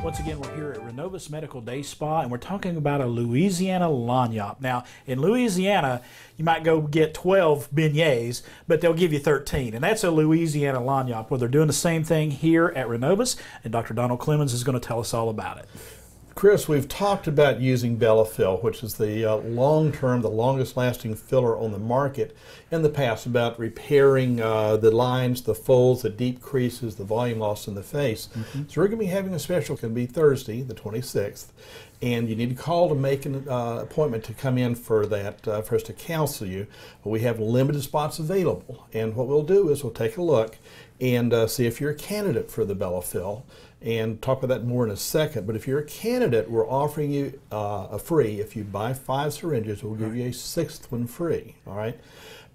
Once again, we're here at Renovus Medical Day Spa, and we're talking about a Louisiana lagniappe. Now, in Louisiana, you might go get 12 beignets, but they'll give you 13, and that's a Louisiana lagniappe. Well, they're doing the same thing here at Renovus, and Dr. Donald Clemons is going to tell us all about it. Chris, we've talked about using Bellafill, which is the long-term, the longest-lasting filler on the market in the past, about repairing the lines, the folds, the deep creases, the volume loss in the face. So we're going to be having a special. It's going to be Thursday, the 26th, and you need to call to make an appointment to come in for that, for us to counsel you. We have limited spots available, and what we'll do is we'll take a look and see if you're a candidate for the Bellafill, and talk about that more in a second. But if you're a candidate, we're offering you a free. If you buy 5 syringes, we'll give you a 6th one free, all right?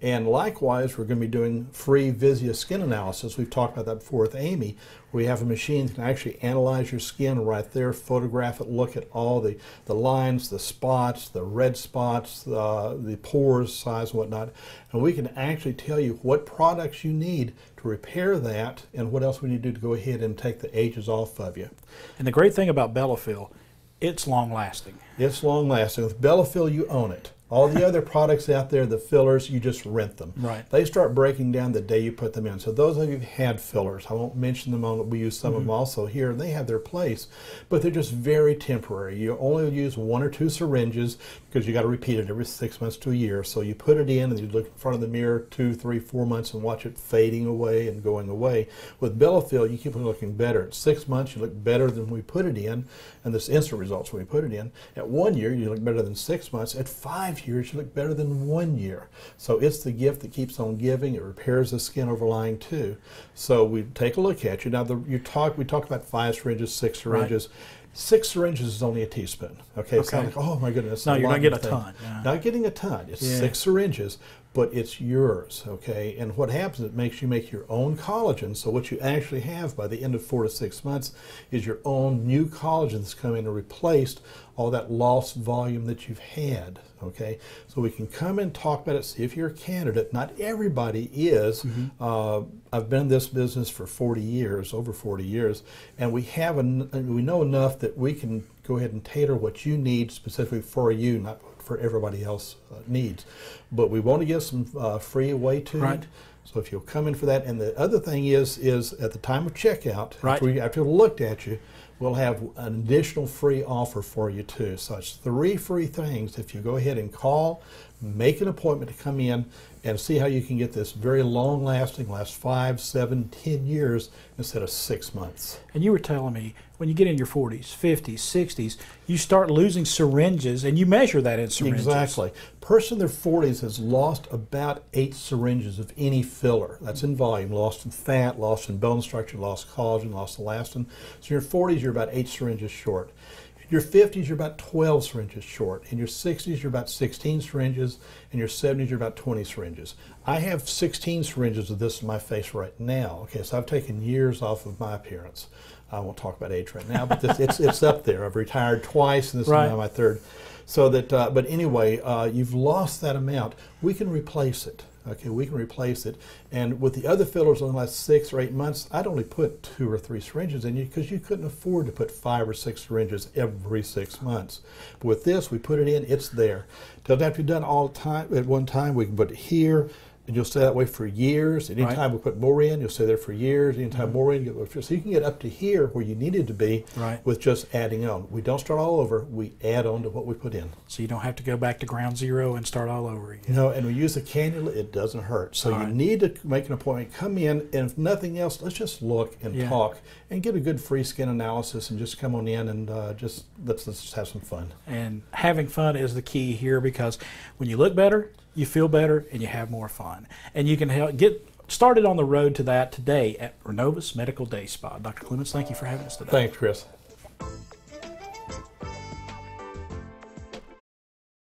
And likewise, we're going to be doing free Visia skin analysis. We've talked about that before with Amy. We have a machine that can actually analyze your skin right there, photograph it, look at all the lines, the spots, the red spots, the pores size and whatnot. And we can actually tell you what products you need to repair that and what else we need to do to go ahead and take the ages off of you. And the great thing about Bellafill, it's long-lasting. It's long-lasting. With Bellafill, you own it. All the other products out there, the fillers, you just rent them. Right. They start breaking down the day you put them in. So those of you who've had fillers, I won't mention them on, we use some of them also here, and they have their place, but they're just very temporary. You only use 1 or 2 syringes because you got to repeat it every 6 months to a year. So you put it in and you look in front of the mirror 2, 3, 4 months and watch it fading away and going away. With Bellafill, you keep looking better. At 6 months, you look better than we put it in, and this instant results when we put it in. At 1 year, you look better than 6 months. At 5 years, you look better than 1 year. So it's the gift that keeps on giving. It repairs the skin overlying too. So we take a look at you. Now we talk about 5 syringes, 6 syringes. Right. 6 syringes is only a teaspoon. Okay, it's not like, oh my goodness. No, you're not getting a ton. Not getting a ton. It's 6 syringes, but it's yours. Okay, and what happens, it makes you make your own collagen. So what you actually have by the end of 4 to 6 months is your own new collagen that's come in and replaced all that lost volume that you've had. Okay, so we can come and talk about it, see if you're a candidate. Not everybody is. I've been in this business for 40 years, over 40 years, and we know enough that we can go ahead and tailor what you need specifically for you, not for everybody else needs. But we want to give some free away to you. So if you'll come in for that. And the other thing is at the time of checkout, after we've looked at you, we'll have an additional free offer for you too. So it's 3 free things if you go ahead and call, make an appointment to come in and see how you can get this very long-lasting, last 5, 7, 10 years instead of 6 months. And you were telling me when you get in your 40s, 50s, 60s, you start losing syringes, and you measure that in syringes. Exactly. Person in their 40s has lost about 8 syringes of any filler. That's in volume. Lost in fat, lost in bone structure, lost collagen, lost elastin. So in your 40s, you're about 8 syringes short. In your 50s, you're about 12 syringes short. In your 60s, you're about 16 syringes. In your 70s, you're about 20 syringes. I have 16 syringes of this in my face right now. Okay, so I've taken years off of my appearance. I won't talk about age right now, but it's up there. I've retired twice, and this is now my 3rd. So that, but anyway, you've lost that amount. We can replace it. Okay, we can replace it. And with the other fillers in the last 6 or 8 months, I'd only put 2 or 3 syringes in you because you couldn't afford to put 5 or 6 syringes every 6 months. But with this, we put it in, it's there. Doesn't have to be done all the time at one time. We can put it here, and you'll stay that way for years. Anytime we put more in, you'll stay there for years. Anytime more in, so you can get up to here where you needed to be with just adding on. We don't start all over. We add on to what we put in. So you don't have to go back to ground zero and start all over again. No, and we use a cannula. It doesn't hurt. So you need to make an appointment. Come in, and if nothing else, let's just look and talk and get a good free skin analysis and just come on in and let's just have some fun. And having fun is the key here, because when you look better, you feel better, and you have more fun. And you can get started on the road to that today at Renovus Medical Day Spa. Dr. Clemons, thank you for having us today. Thanks, Chris.